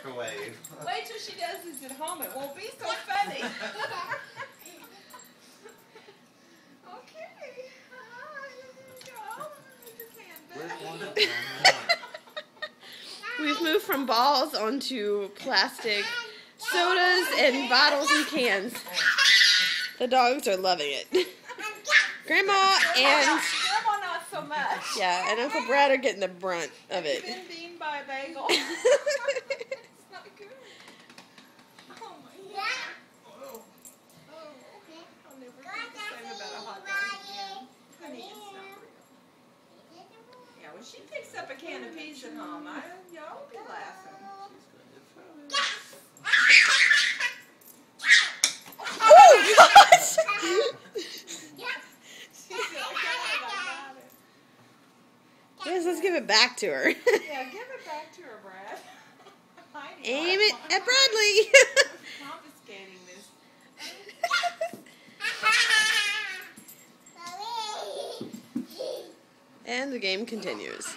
microwave. Wait till she does this at home. It won't be so funny. Okay. Here you go. We've moved from balls onto plastic sodas and bottles and cans. The dogs are loving it. Grandma and Grandma not so much. yeah, and Uncle Brad are getting the brunt of it. Been beaten by a bagel. It's not good. Oh my God. Oh. I'll never think the same about a hot dog again. Honey, it's not real. Yeah, when she picks up a can of peas at home, y'all be laughing. Oh gosh! Yes, let's give it back to her. Yeah, give it back to her, Brad. Aim it at Bradley. Confiscating this. And the game continues.